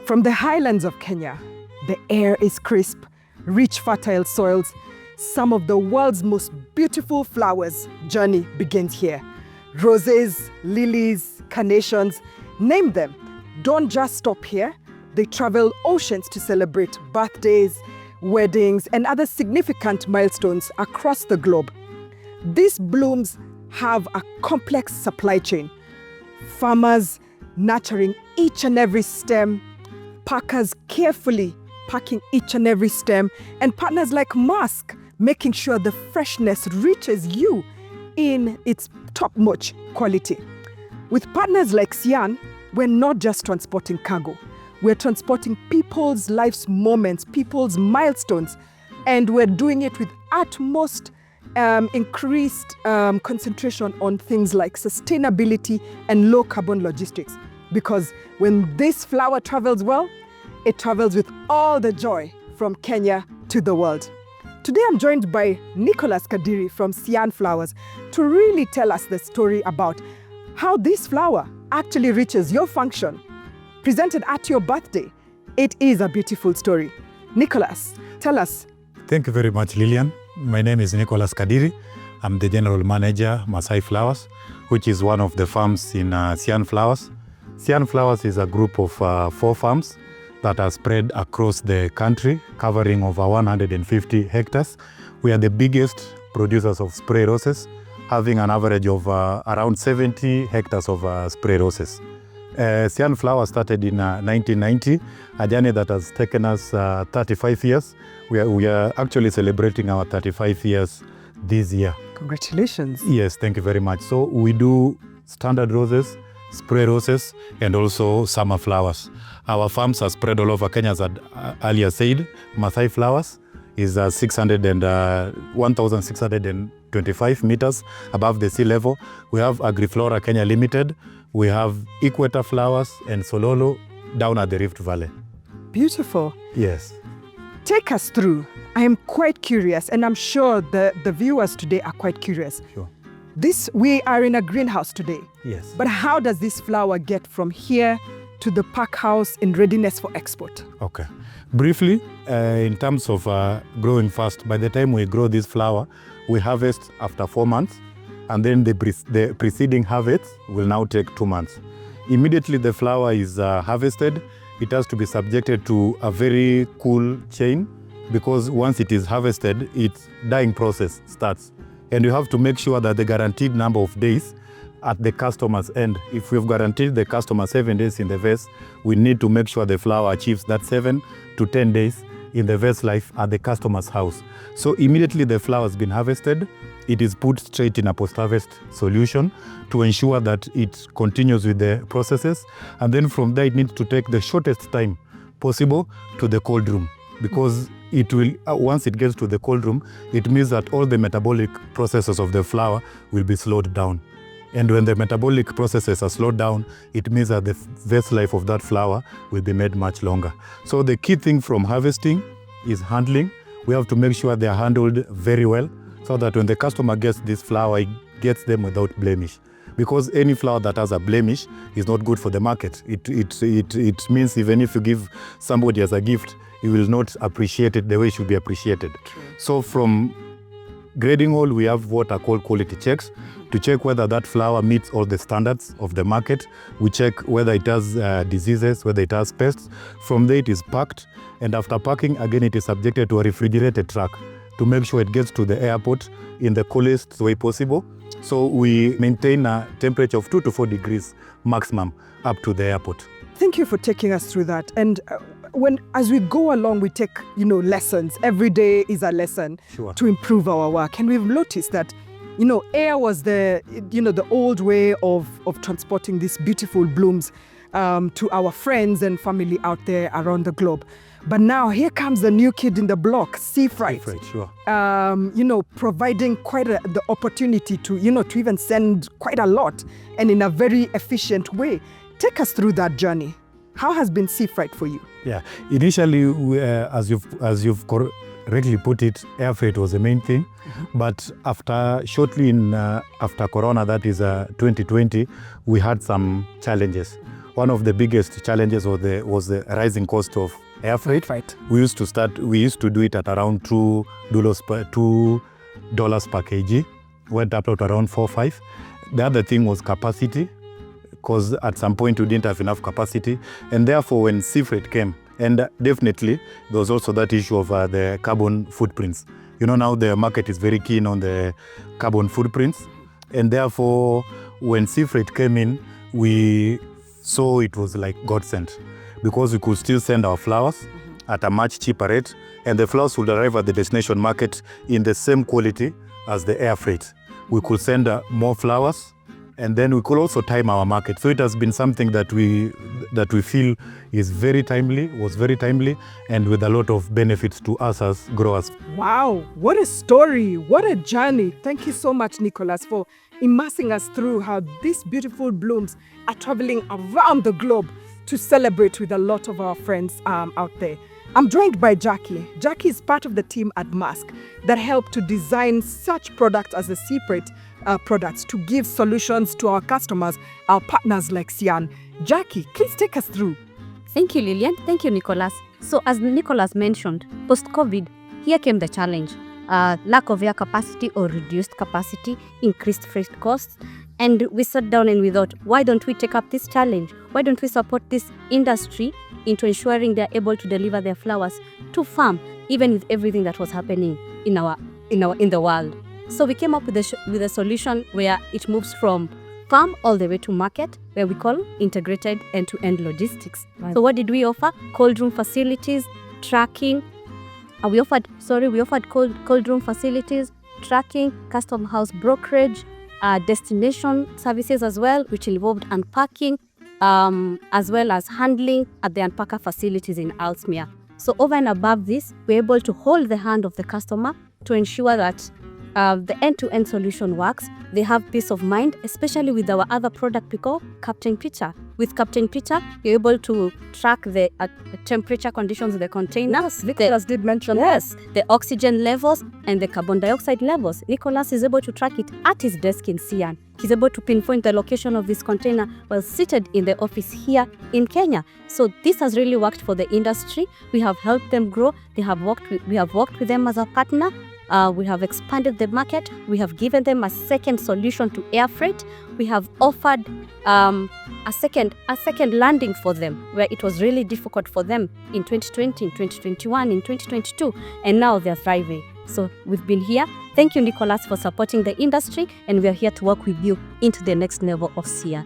From the highlands of Kenya, the air is crisp, rich fertile soils. Some of the world's most beautiful flowers journey begins here. Roses, lilies, carnations, name them. Don't just stop here. They travel oceans to celebrate birthdays, weddings, and other significant milestones across the globe. These blooms have a complex supply chain. Farmers nurturing each and every stem, packers carefully packing each and every stem, and partners like Maersk making sure the freshness reaches you in its top-notch quality. With partners like Sian, we're not just transporting cargo. We're transporting people's life's moments, people's milestones, and we're doing it with utmost increased concentration on things like sustainability and low-carbon logistics. Because when this flower travels well, it travels with all the joy from Kenya to the world. Today I'm joined by Nicholas Kadiri from Sian Flowers to really tell us the story about how this flower actually reaches your function. Presented at your birthday, it is a beautiful story. Nicholas, tell us. Thank you very much, Lillian. My name is Nicholas Kadiri. I'm the General Manager, Maasai Flowers, which is one of the farms in Sian Flowers. Sian Flowers is a group of 4 farms that are spread across the country, covering over 150 hectares. We are the biggest producers of spray roses, having an average of around 70 hectares of spray roses. Sian Flower started in 1990, a journey that has taken us 35 years. We are actually celebrating our 35 years this year. Congratulations. Yes, thank you very much. So we do standard roses, spray roses, and also summer flowers. Our farms are spread all over Kenya, as I earlier said. Maasai Flowers is 1,625 meters above the sea level. We have Agriflora Kenya Limited. We have Equator Flowers and Sololo down at the Rift Valley. Beautiful. Yes. Take us through. I am quite curious, and I'm sure the viewers today are quite curious. Sure. We are in a greenhouse today. Yes. But how does this flower get from here to the pack house in readiness for export? Okay. Briefly, in terms of growing fast, by the time we grow this flower, we harvest after 4 months, and then the preceding harvest will now take 2 months. Immediately the flower is harvested, it has to be subjected to a very cool chain, because once it is harvested, its dyeing process starts. And you have to make sure that the guaranteed number of days at the customer's end. If we've guaranteed the customer 7 days in the vase, we need to make sure the flower achieves that 7 to 10 days in the vase life at the customer's house. So immediately the flower has been harvested, it is put straight in a post-harvest solution to ensure that it continues with the processes. And then from there, it needs to take the shortest time possible to the cold room, because it will, once it gets to the cold room, it means that all the metabolic processes of the flower will be slowed down. And when the metabolic processes are slowed down, it means that the vase life of that flower will be made much longer. So the key thing from harvesting is handling. We have to make sure they are handled very well, so that when the customer gets this flower, it gets them without blemish. Because any flower that has a blemish is not good for the market. It means even if you give somebody as a gift, he will not appreciate it the way it should be appreciated. True. So from grading all, we have what are called quality checks to check whether that flower meets all the standards of the market. We check whether it has diseases, whether it has pests. From there, it is packed. And after packing, again, it is subjected to a refrigerated truck to make sure it gets to the airport in the coolest way possible. So we maintain a temperature of 2 to 4 degrees maximum up to the airport. Thank you for taking us through that. And as we go along, we take, lessons. Every day is a lesson. Sure. To improve our work. And we've noticed that, air was the old way of transporting these beautiful blooms to our friends and family out there around the globe. But now here comes the new kid in the block, sea freight. Sea freight, sure. Providing quite the opportunity to even send quite a lot and in a very efficient way. Take us through that journey. How has been sea freight for you? Yeah, initially, as you've correctly put it, air freight was the main thing. Mm-hmm. But after Corona, that is 2020, we had some challenges. one of the biggest challenges was the rising cost of air freight. We used to do it at around $2 per kg, went up to around 4-5. The other thing was capacity, because at some point we didn't have enough capacity, and therefore when sea freight came, and definitely there was also that issue of the carbon footprints. You know, now the market is very keen on the carbon footprints, and therefore when sea freight came in, we saw it was like godsend, because we could still send our flowers at a much cheaper rate, and the flowers would arrive at the destination market in the same quality as the air freight. We could send more flowers, and then we could also time our market. So it has been something that we feel is very timely, and with a lot of benefits to us as growers. Wow, what a story, what a journey. Thank you so much, Nicholas, for immersing us through how these beautiful blooms are traveling around the globe to celebrate with a lot of our friends out there. I'm joined by Jackie. Jackie is part of the team at Maersk that helped to design such products as the sea freight products to give solutions to our customers, our partners like Sian. Jackie, please take us through. Thank you, Lillian. Thank you, Nicholas. So as Nicholas mentioned, post-COVID, here came the challenge. Lack of air capacity or reduced capacity, increased freight costs. And we sat down and we thought, why don't we take up this challenge? Why don't we support this industry into ensuring they're able to deliver their flowers to farm, even with everything that was happening in the world? So we came up with a solution where it moves from farm all the way to market, where we call integrated end-to-end logistics. Right. So what did we offer? Cold room facilities, tracking. We offered cold room facilities, tracking, custom house brokerage, destination services as well, which involved unpacking, as well as handling at the unpacker facilities in Aalsmeer. So over and above this, we're able to hold the hand of the customer to ensure that the end-to-end solution works. They have peace of mind, especially with our other product we call Captain Picture. With Captain Picture, you're able to track the temperature conditions of the container. Yes, Nicholas did mention yes, the oxygen levels and the carbon dioxide levels. Nicholas is able to track it at his desk in Sian. He's able to pinpoint the location of this container while seated in the office here in Kenya. So this has really worked for the industry. We have helped them grow. We have worked with them as a partner. We have expanded the market. We have given them a second solution to air freight. We have offered a second landing for them, where it was really difficult for them in 2020, in 2021, in 2022, and now they're thriving. So we've been here. Thank you, Nicholas, for supporting the industry, and we are here to work with you into the next level of Sian.